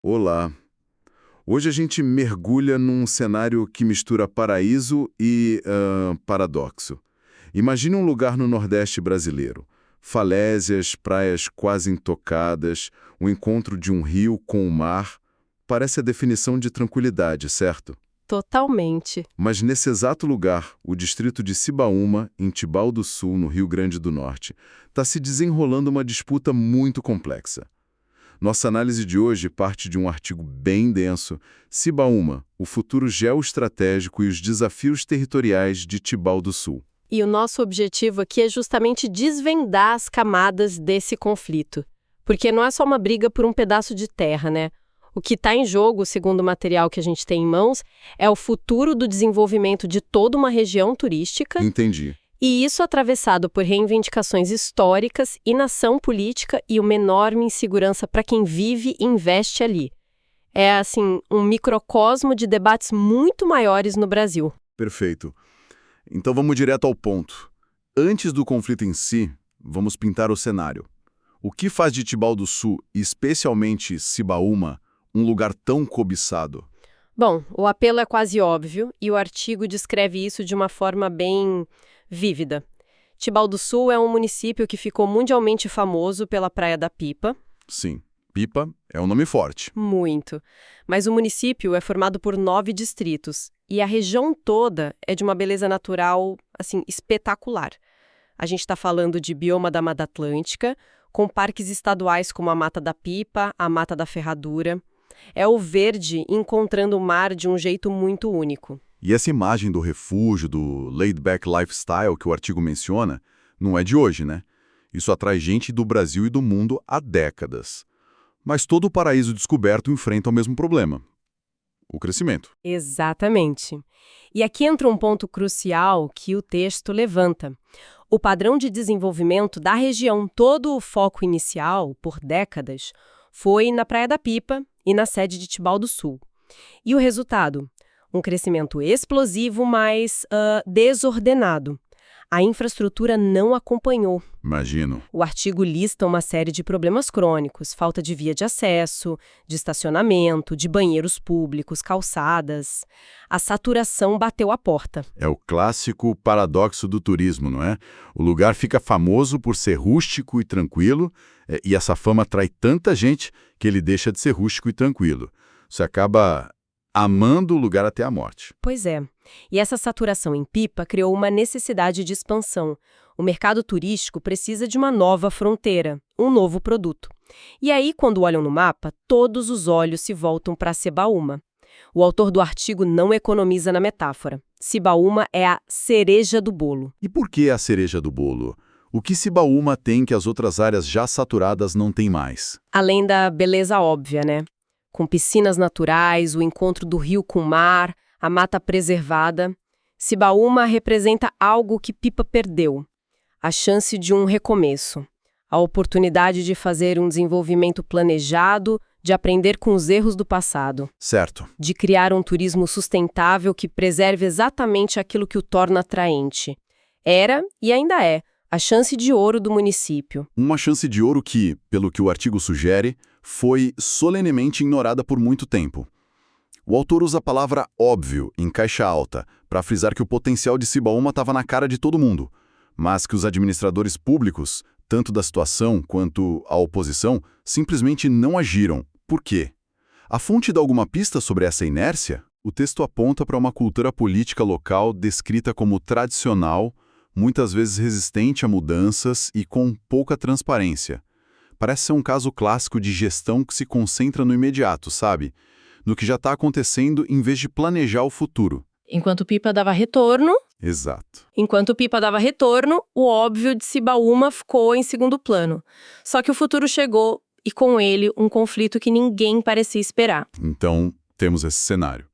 Olá. Hoje a gente mergulha num cenário que mistura paraíso e paradoxo. Imagine um lugar no Nordeste brasileiro. Falésias, praias quase intocadas, o encontro de um rio com o mar. Parece a definição de tranquilidade, certo? Totalmente. Mas nesse exato lugar, o distrito de Cibaúma, em Tibau do Sul, no Rio Grande do Norte, está se desenrolando uma disputa muito complexa. Nossa análise de hoje parte de um artigo bem denso, Cibaúma, o futuro geoestratégico e os desafios territoriais de Tibau do Sul. E o nosso objetivo aqui é justamente desvendar as camadas desse conflito. Porque não é só uma briga por um pedaço de terra, né? O que está em jogo, segundo o material que a gente tem em mãos, é o futuro do desenvolvimento de toda uma região turística. Entendi. E isso atravessado por reivindicações históricas, inação política e uma enorme insegurança para quem vive e investe ali. É, assim, um microcosmo de debates muito maiores no Brasil. Perfeito. Então vamos direto ao ponto. Antes do conflito em si, vamos pintar o cenário. O que faz de Tibau do Sul, e especialmente Cibaúma, um lugar tão cobiçado? Bom, o apelo é quase óbvio e o artigo descreve isso de uma forma bem vívida. Tibau do Sul é um município que ficou mundialmente famoso pela Praia da Pipa. Sim, Pipa é um nome forte. Muito. Mas o município é formado por 9 distritos e a região toda é de uma beleza natural, assim, espetacular. A gente está falando de bioma da Mata Atlântica, com parques estaduais como a Mata da Pipa, a Mata da Ferradura. É o verde encontrando o mar de um jeito muito único. E essa imagem do refúgio, do laid-back lifestyle que o artigo menciona, não é de hoje, né? Isso atrai gente do Brasil e do mundo há décadas. Mas todo o paraíso descoberto enfrenta o mesmo problema: o crescimento. Exatamente. E aqui entra um ponto crucial que o texto levanta. O padrão de desenvolvimento da região, todo o foco inicial, por décadas, foi na Praia da Pipa e na sede de Tibau do Sul. E o resultado? Um crescimento explosivo, mas desordenado. A infraestrutura não acompanhou. Imagino. O artigo lista uma série de problemas crônicos, falta de via de acesso, de estacionamento, de banheiros públicos, calçadas. A saturação bateu a porta. É o clássico paradoxo do turismo, não é? O lugar fica famoso por ser rústico e tranquilo, e essa fama atrai tanta gente que ele deixa de ser rústico e tranquilo. Você acaba amando o lugar até a morte. Pois é. E essa saturação em Pipa criou uma necessidade de expansão. O mercado turístico precisa de uma nova fronteira, um novo produto. E aí, quando olham no mapa, todos os olhos se voltam para Cibaúma. O autor do artigo não economiza na metáfora. Cibaúma é a cereja do bolo. E por que a cereja do bolo? O que Cibaúma tem que as outras áreas já saturadas não têm mais? Além da beleza óbvia, né? Com piscinas naturais, o encontro do rio com o mar, a mata preservada, Cibaúma representa algo que Pipa perdeu. A chance de um recomeço. A oportunidade de fazer um desenvolvimento planejado, de aprender com os erros do passado. Certo. De criar um turismo sustentável que preserve exatamente aquilo que o torna atraente. Era, e ainda é, a chance de ouro do município. Uma chance de ouro que, pelo que o artigo sugere, foi solenemente ignorada por muito tempo. O autor usa a palavra óbvio, em caixa alta, para frisar que o potencial de Cibaúma estava na cara de todo mundo, mas que os administradores públicos, tanto da situação quanto a oposição, simplesmente não agiram. Por quê? A fonte dá alguma pista sobre essa inércia? O texto aponta para uma cultura política local descrita como tradicional, muitas vezes resistente a mudanças e com pouca transparência. Parece ser um caso clássico de gestão que se concentra no imediato, sabe? No que já está acontecendo em vez de planejar o futuro. Enquanto Pipa dava retorno... Exato. Enquanto Pipa dava retorno, o óbvio de Cibaúma ficou em segundo plano. Só que o futuro chegou e com ele um conflito que ninguém parecia esperar. Então, temos esse cenário.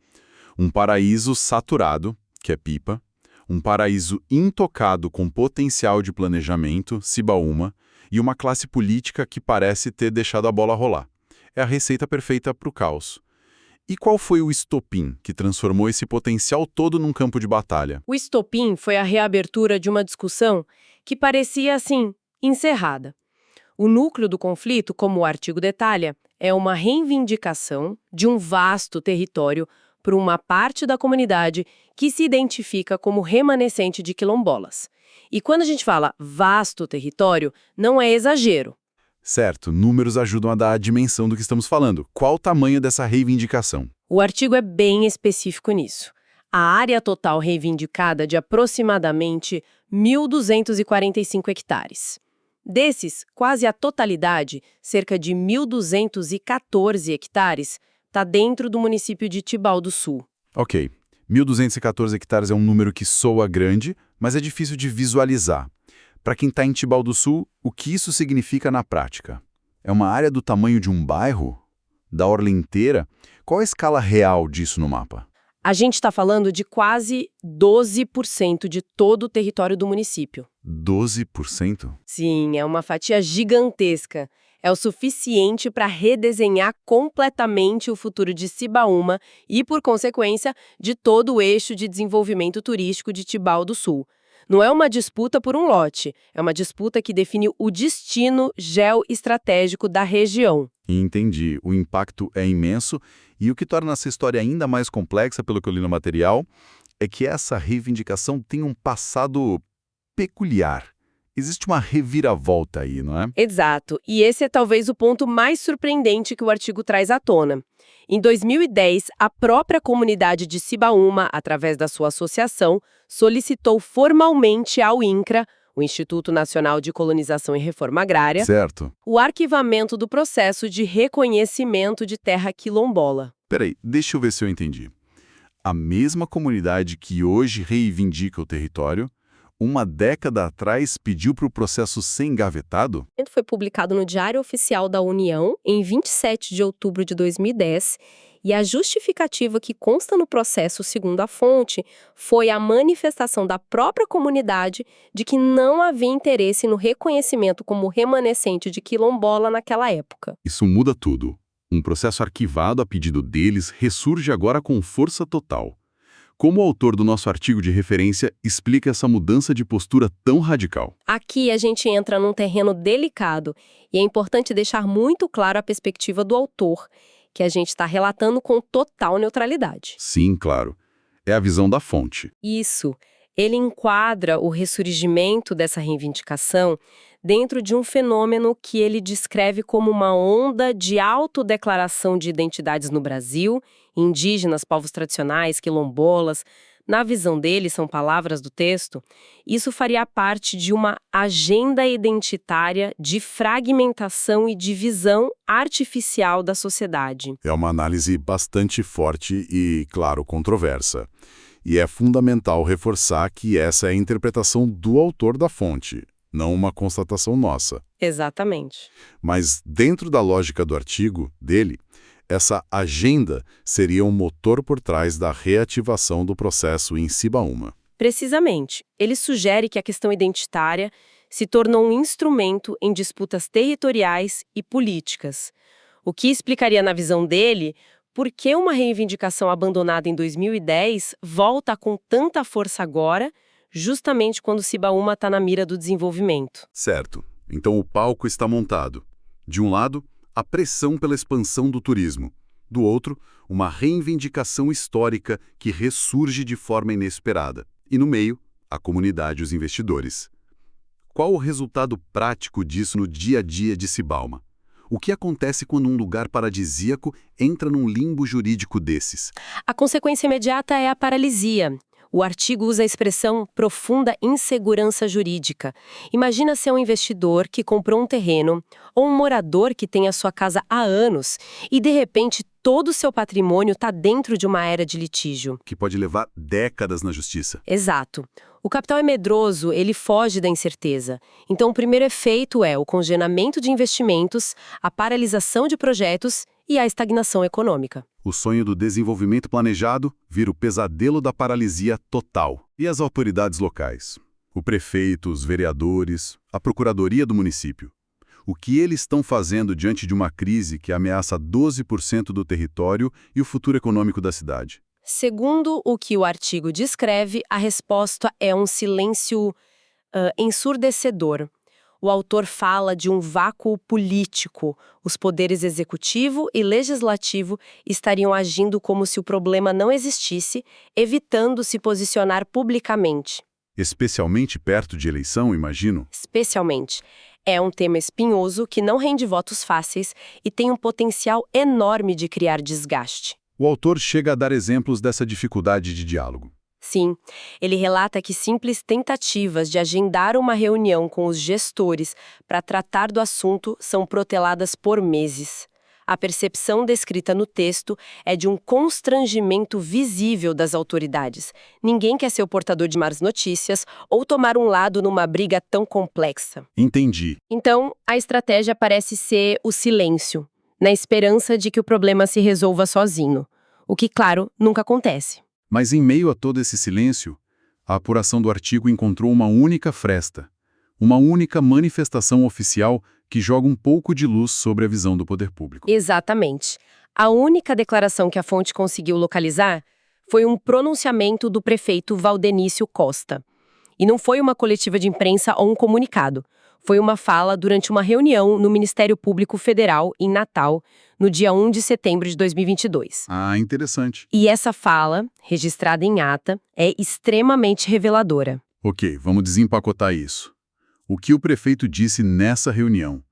Um paraíso saturado, que é Pipa, um paraíso intocado com potencial de planejamento, Cibaúma, e uma classe política que parece ter deixado a bola rolar. É a receita perfeita para o caos. E qual foi o estopim que transformou esse potencial todo num campo de batalha? O estopim foi a reabertura de uma discussão que parecia, assim, encerrada. O núcleo do conflito, como o artigo detalha, é uma reivindicação de um vasto território por uma parte da comunidade que se identifica como remanescente de quilombolas. E quando a gente fala vasto território, não é exagero. Certo, números ajudam a dar a dimensão do que estamos falando. Qual o tamanho dessa reivindicação? O artigo é bem específico nisso. A área total reivindicada é de aproximadamente 1.245 hectares. Desses, quase a totalidade, cerca de 1.214 hectares, está dentro do município de Tibau do Sul. Ok, 1.214 hectares é um número que soa grande, mas é difícil de visualizar. Para quem está em Tibau do Sul, o que isso significa na prática? É uma área do tamanho de um bairro? Da orla inteira? Qual a escala real disso no mapa? A gente está falando de quase 12% de todo o território do município. 12%? Sim, é uma fatia gigantesca. É o suficiente para redesenhar completamente o futuro de Cibaúma e, por consequência, de todo o eixo de desenvolvimento turístico de Tibau do Sul. Não é uma disputa por um lote, é uma disputa que define o destino geoestratégico da região. Entendi. O impacto é imenso e o que torna essa história ainda mais complexa, pelo que eu li no material, é que essa reivindicação tem um passado peculiar. Existe uma reviravolta aí, não é? Exato, e esse é talvez o ponto mais surpreendente que o artigo traz à tona. Em 2010, a própria comunidade de Cibaúma, através da sua associação, solicitou formalmente ao INCRA, o Instituto Nacional de Colonização e Reforma Agrária, Certo. o arquivamento do processo de reconhecimento de terra quilombola. Peraí, deixa eu ver se eu entendi. A mesma comunidade que hoje reivindica o território, uma década atrás pediu para o processo ser engavetado? Foi publicado no Diário Oficial da União em 27 de outubro de 2010 e a justificativa que consta no processo, segundo a fonte, foi a manifestação da própria comunidade de que não havia interesse no reconhecimento como remanescente de quilombola naquela época. Isso muda tudo. Um processo arquivado a pedido deles ressurge agora com força total. Como o autor do nosso artigo de referência explica essa mudança de postura tão radical? Aqui a gente entra num terreno delicado e é importante deixar muito claro a perspectiva do autor, que a gente está relatando com total neutralidade. Sim, claro. É a visão da fonte. Isso. Ele enquadra o ressurgimento dessa reivindicação dentro de um fenômeno que ele descreve como uma onda de autodeclaração de identidades no Brasil, indígenas, povos tradicionais, quilombolas. Na visão dele, são palavras do texto, isso faria parte de uma agenda identitária de fragmentação e divisão artificial da sociedade. É uma análise bastante forte e, claro, controversa. E é fundamental reforçar que essa é a interpretação do autor da fonte, não uma constatação nossa. Exatamente. Mas, dentro da lógica do artigo dele, essa agenda seria um motor por trás da reativação do processo em Cibaúma. Precisamente. Ele sugere que a questão identitária se tornou um instrumento em disputas territoriais e políticas, o que explicaria, na visão dele, por que uma reivindicação abandonada em 2010 volta com tanta força agora, justamente quando Cibaúma está na mira do desenvolvimento. Certo. Então o palco está montado. De um lado, a pressão pela expansão do turismo. Do outro, uma reivindicação histórica que ressurge de forma inesperada. E no meio, a comunidade e os investidores. Qual o resultado prático disso no dia a dia de Cibaúma? O que acontece quando um lugar paradisíaco entra num limbo jurídico desses? A consequência imediata é a paralisia. O artigo usa a expressão profunda insegurança jurídica. Imagina ser um investidor que comprou um terreno ou um morador que tem a sua casa há anos e, de repente, todo o seu patrimônio está dentro de uma era de litígio. Que pode levar décadas na justiça. Exato. O capital é medroso, ele foge da incerteza. Então, o primeiro efeito é o congelamento de investimentos, a paralisação de projetos e a estagnação econômica. O sonho do desenvolvimento planejado vira o pesadelo da paralisia total. E as autoridades locais? O prefeito, os vereadores, a procuradoria do município. O que eles estão fazendo diante de uma crise que ameaça 12% do território e o futuro econômico da cidade? Segundo o que o artigo descreve, a resposta é um silêncio ensurdecedor. O autor fala de um vácuo político. Os poderes executivo e legislativo estariam agindo como se o problema não existisse, evitando se posicionar publicamente. Especialmente perto de eleição, imagino. Especialmente. É um tema espinhoso que não rende votos fáceis e tem um potencial enorme de criar desgaste. O autor chega a dar exemplos dessa dificuldade de diálogo. Sim, ele relata que simples tentativas de agendar uma reunião com os gestores para tratar do assunto são proteladas por meses. A percepção descrita no texto é de um constrangimento visível das autoridades. Ninguém quer ser o portador de más notícias ou tomar um lado numa briga tão complexa. Entendi. Então, a estratégia parece ser o silêncio, na esperança de que o problema se resolva sozinho. O que, claro, nunca acontece. Mas em meio a todo esse silêncio, a apuração do artigo encontrou uma única fresta, uma única manifestação oficial que joga um pouco de luz sobre a visão do poder público. Exatamente. A única declaração que a fonte conseguiu localizar foi um pronunciamento do prefeito Valdenício Costa. E não foi uma coletiva de imprensa ou um comunicado. Foi uma fala durante uma reunião no Ministério Público Federal, em Natal, no dia 1 de setembro de 2022. Ah, interessante. E essa fala, registrada em ata, é extremamente reveladora. Ok, vamos desempacotar isso. O que o prefeito disse nessa reunião?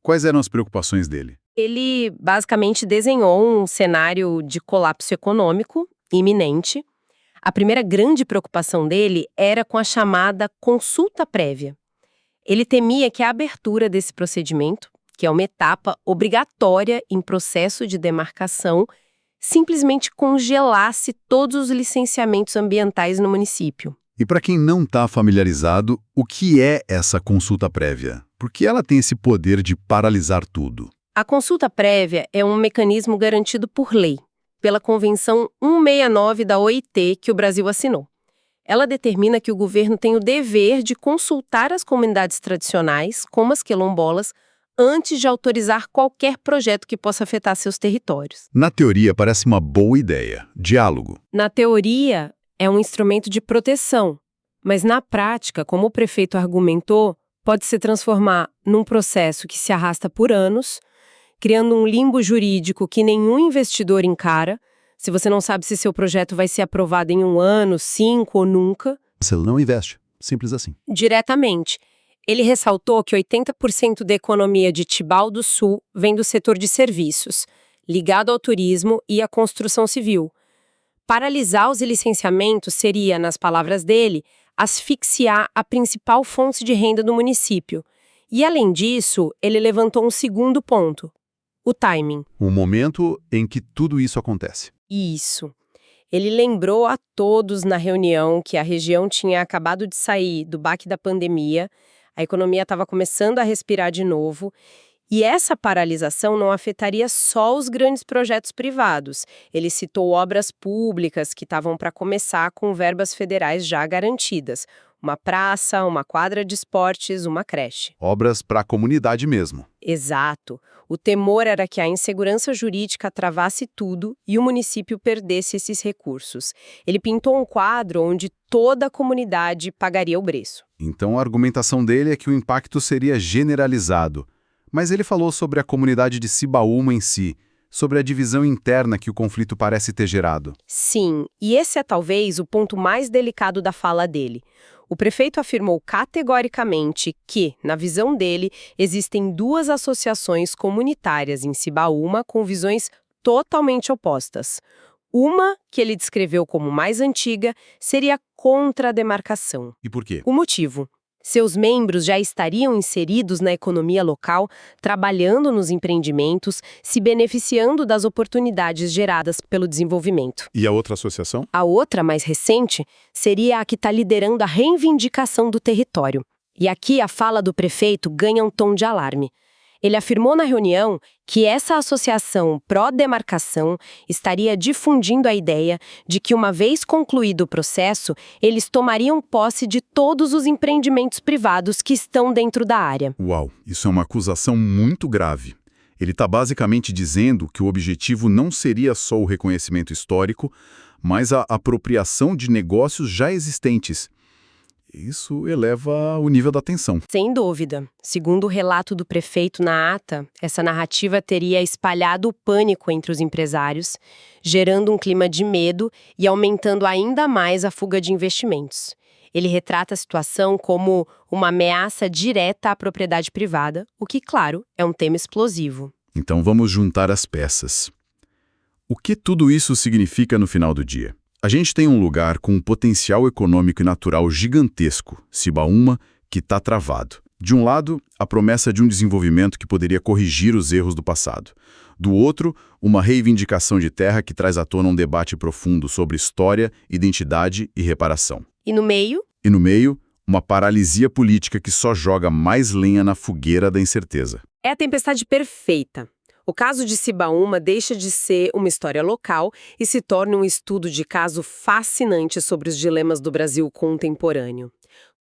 Quais eram as preocupações dele? Ele basicamente desenhou um cenário de colapso econômico iminente. A primeira grande preocupação dele era com a chamada consulta prévia. Ele temia que a abertura desse procedimento, que é uma etapa obrigatória em processo de demarcação, simplesmente congelasse todos os licenciamentos ambientais no município. E para quem não está familiarizado, o que é essa consulta prévia? Porque ela tem esse poder de paralisar tudo. A consulta prévia é um mecanismo garantido por lei, pela Convenção 169 da OIT que o Brasil assinou. Ela determina que o governo tem o dever de consultar as comunidades tradicionais, como as quilombolas, antes de autorizar qualquer projeto que possa afetar seus territórios. Na teoria, parece uma boa ideia. Diálogo. Na teoria, é um instrumento de proteção, mas na prática, como o prefeito argumentou, pode se transformar num processo que se arrasta por anos, criando um limbo jurídico que nenhum investidor encara. Se você não sabe se seu projeto vai ser aprovado em 1 ano, 5 ou nunca. Você não investe. Simples assim. Diretamente. Ele ressaltou que 80% da economia de Tibau do Sul vem do setor de serviços, ligado ao turismo e à construção civil. Paralisar os licenciamentos seria, nas palavras dele, asfixiar a principal fonte de renda do município. E, além disso, ele levantou um segundo ponto: o timing. O momento em que tudo isso acontece. Isso. Ele lembrou a todos na reunião que a região tinha acabado de sair do baque da pandemia, a economia estava começando a respirar de novo, e essa paralisação não afetaria só os grandes projetos privados. Ele citou obras públicas que estavam para começar com verbas federais já garantidas. Uma praça, uma quadra de esportes, uma creche. Obras para a comunidade mesmo. Exato. O temor era que a insegurança jurídica travasse tudo e o município perdesse esses recursos. Ele pintou um quadro onde toda a comunidade pagaria o preço. Então a argumentação dele é que o impacto seria generalizado. Mas ele falou sobre a comunidade de Cibaúma em si, sobre a divisão interna que o conflito parece ter gerado. Sim, e esse é talvez o ponto mais delicado da fala dele. O prefeito afirmou categoricamente que, na visão dele, existem 2 associações comunitárias em Cibaúma com visões totalmente opostas. Uma, que ele descreveu como mais antiga, seria contra a demarcação. E por quê? O motivo: seus membros já estariam inseridos na economia local, trabalhando nos empreendimentos, se beneficiando das oportunidades geradas pelo desenvolvimento. E a outra associação? A outra, mais recente, seria a que está liderando a reivindicação do território. E aqui a fala do prefeito ganha um tom de alarme. Ele afirmou na reunião que essa associação pró-demarcação estaria difundindo a ideia de que, uma vez concluído o processo, eles tomariam posse de todos os empreendimentos privados que estão dentro da área. Uau, isso é uma acusação muito grave. Ele está basicamente dizendo que o objetivo não seria só o reconhecimento histórico, mas a apropriação de negócios já existentes. Isso eleva o nível da tensão. Sem dúvida. Segundo o relato do prefeito na ata, essa narrativa teria espalhado o pânico entre os empresários, gerando um clima de medo e aumentando ainda mais a fuga de investimentos. Ele retrata a situação como uma ameaça direta à propriedade privada, o que, claro, é um tema explosivo. Então vamos juntar as peças. O que tudo isso significa no final do dia? A gente tem um lugar com um potencial econômico e natural gigantesco, Cibaúma, que está travado. De um lado, a promessa de um desenvolvimento que poderia corrigir os erros do passado. Do outro, uma reivindicação de terra que traz à tona um debate profundo sobre história, identidade e reparação. E no meio? E no meio, uma paralisia política que só joga mais lenha na fogueira da incerteza. É a tempestade perfeita. O caso de Cibaúma deixa de ser uma história local e se torna um estudo de caso fascinante sobre os dilemas do Brasil contemporâneo.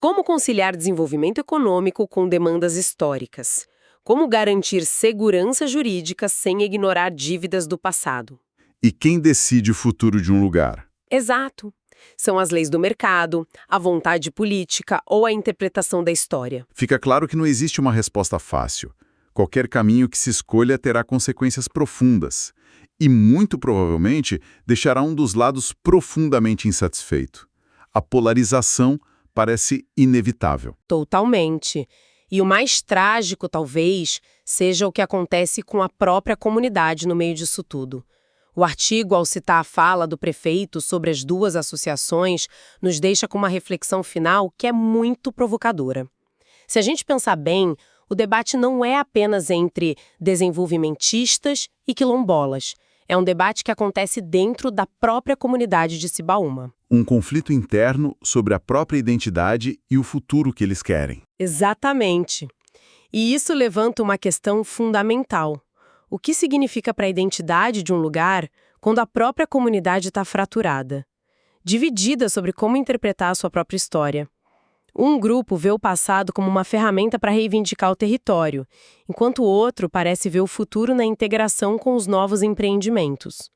Como conciliar desenvolvimento econômico com demandas históricas? Como garantir segurança jurídica sem ignorar dívidas do passado? E quem decide o futuro de um lugar? Exato. São as leis do mercado, a vontade política ou a interpretação da história. Fica claro que não existe uma resposta fácil. Qualquer caminho que se escolha terá consequências profundas e, muito provavelmente, deixará um dos lados profundamente insatisfeito. A polarização parece inevitável. Totalmente. E o mais trágico, talvez, seja o que acontece com a própria comunidade no meio disso tudo. O artigo, ao citar a fala do prefeito sobre as duas associações, nos deixa com uma reflexão final que é muito provocadora. Se a gente pensar bem, o debate não é apenas entre desenvolvimentistas e quilombolas. É um debate que acontece dentro da própria comunidade de Cibaúma. Um conflito interno sobre a própria identidade e o futuro que eles querem. Exatamente. E isso levanta uma questão fundamental. O que significa para a identidade de um lugar quando a própria comunidade está fraturada, dividida sobre como interpretar a sua própria história? Um grupo vê o passado como uma ferramenta para reivindicar o território, enquanto o outro parece ver o futuro na integração com os novos empreendimentos.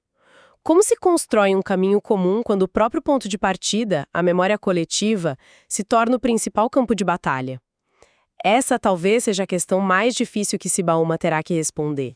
Como se constrói um caminho comum quando o próprio ponto de partida, a memória coletiva, se torna o principal campo de batalha? Essa talvez seja a questão mais difícil que Cibaúma terá que responder.